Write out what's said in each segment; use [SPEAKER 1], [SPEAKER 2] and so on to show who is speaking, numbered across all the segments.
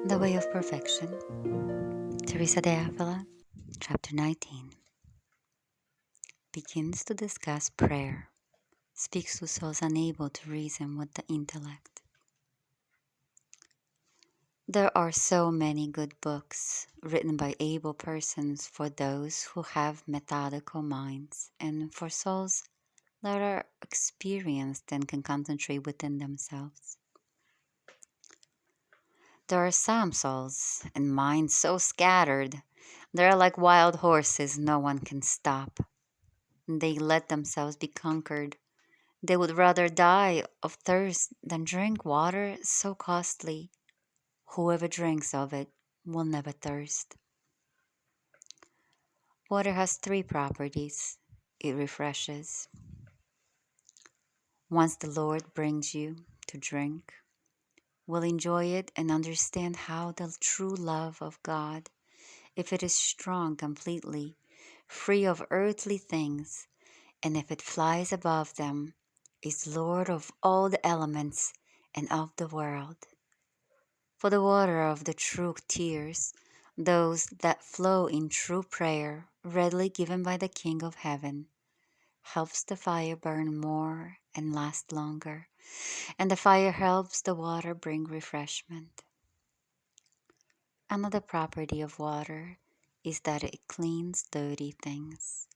[SPEAKER 1] The Way of Perfection, Teresa de Avila, Chapter 19, begins to discuss prayer, speaks to souls unable to reason with the intellect. There are so many good books written by able persons for those who have methodical minds and for souls that are experienced and can concentrate within themselves. There are some souls and minds so scattered, they're like wild horses no one can stop. They let themselves be conquered. They would rather die of thirst than drink water so costly. Whoever drinks of it will never thirst. Water has three properties. It refreshes. Once the Lord brings you to drink, will enjoy it and understand how the true love of God, if it is strong completely, free of earthly things, and if it flies above them, is Lord of all the elements and of the world. For the water of the true tears, those that flow in true prayer, readily given by the King of Heaven, helps the fire burn more and last longer, and the fire helps the water bring refreshment. Another property of water is that it cleans dirty things.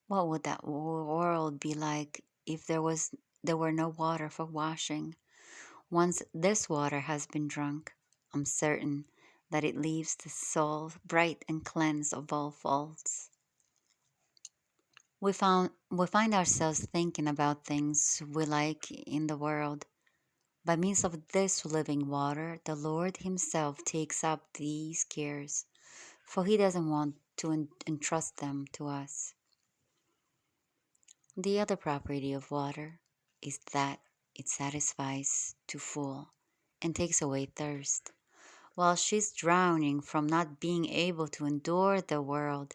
[SPEAKER 1] What would that world be like if there were no water for washing? Once this water has been drunk, I'm certain that it leaves the soul bright and cleansed of all faults. We find ourselves thinking about things we like in the world. By means of this living water, the Lord Himself takes up these cares, for He doesn't want to entrust them to us. The other property of water is that it satisfies to full and takes away thirst. While she's drowning from not being able to endure the world,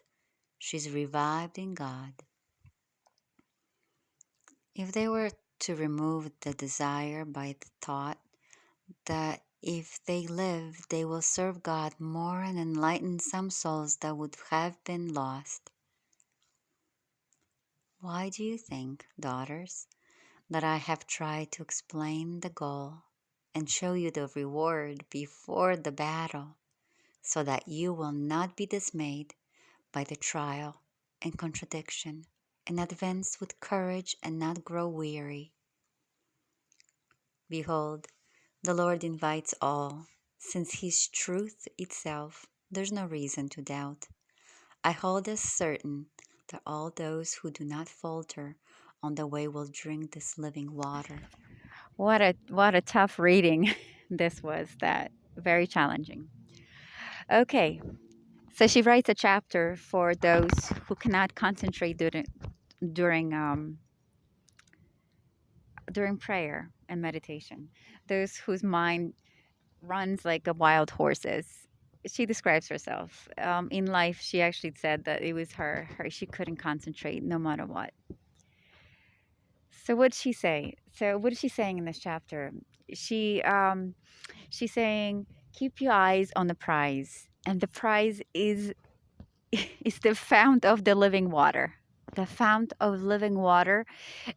[SPEAKER 1] she's revived in God. If they were to remove the desire by the thought that if they live, they will serve God more and enlighten some souls that would have been lost. Why do you think, daughters, that I have tried to explain the goal and show you the reward before the battle, so that you will not be dismayed by the trial and contradiction, and advance with courage and not grow weary? Behold, the Lord invites all, since His truth itself, there's no reason to doubt. I hold as certain that all those who do not falter on the way will drink this living water. What a tough reading this was. That very challenging. Okay, so she writes a chapter for those who cannot concentrate during during prayer and meditation. Those whose mind runs like a wild horse's. She describes herself. In life, she actually said that it was her. She couldn't concentrate no matter what. So what did she say? So what is she saying in this chapter? She she's saying, keep your eyes on the prize, and the prize is is the fount of the living water. The fount of living water,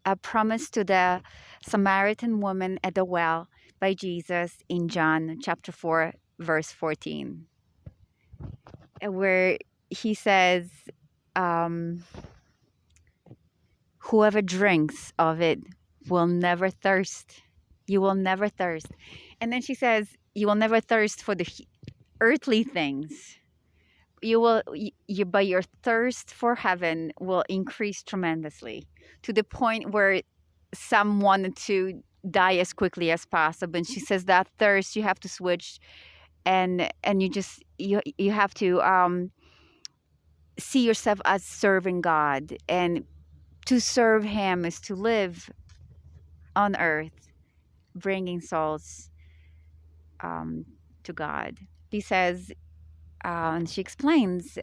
[SPEAKER 1] a promise to the Samaritan woman at the well by Jesus in John chapter 4, verse 14, where he says, um, whoever drinks of it will never thirst. You will never thirst. And then she says, you will never thirst for the earthly things. But your thirst for heaven will increase tremendously, to the point where some wanted to die as quickly as possible. And she says that thirst, you have to switch, and you have to see yourself as serving God, and to serve Him is to live on earth, bringing souls um, to God. He says, and she explains,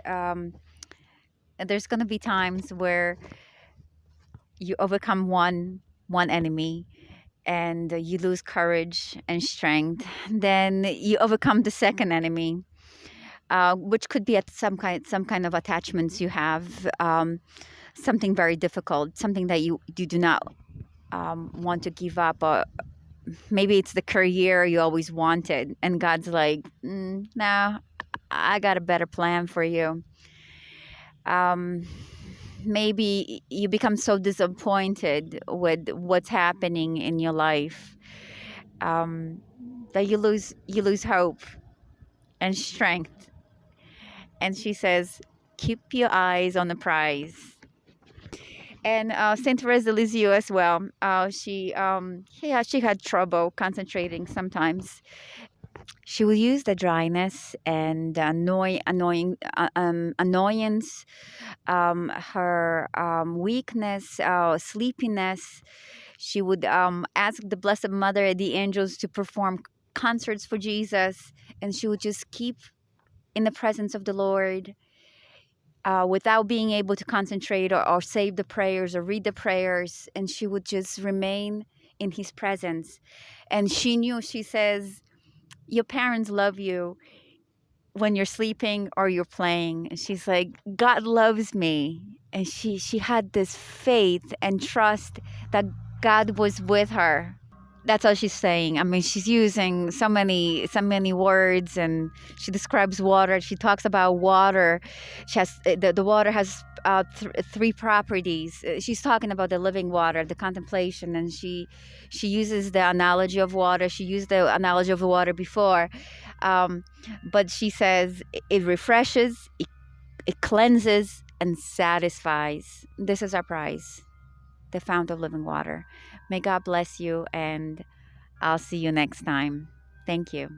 [SPEAKER 1] there's going to be times where you overcome one enemy, and you lose courage and strength, then you overcome the second enemy, which could be at some kind of attachments you have, something very difficult, something that you do not want to give up, or maybe it's the career you always wanted, and God's like, no, I got a better plan for you. Um, Maybe you become so disappointed with what's happening in your life, that you lose hope and strength. And she says, keep your eyes on the prize. And Saint Teresa de Lisieux as well. She had trouble concentrating sometimes. She will use the dryness and annoyance, her weakness, sleepiness. She would ask the Blessed Mother and the angels to perform concerts for Jesus, and she would just keep in the presence of the Lord, without being able to concentrate, or say the prayers or read the prayers, and she would just remain in His presence. And she knew, she says, your parents love you when you're sleeping or you're playing. And she's like, God loves me. And she had this faith and trust that God was with her. That's all she's saying. I mean, she's using so many words, and she describes water. She talks about water. She has the water has three properties. She's talking about the living water, the contemplation, and she uses the analogy of water. She used the analogy of the water before, um, but she says it refreshes, it cleanses, and satisfies. This is our prize, the fount of living water. May God bless you, and I'll see you next time. Thank you.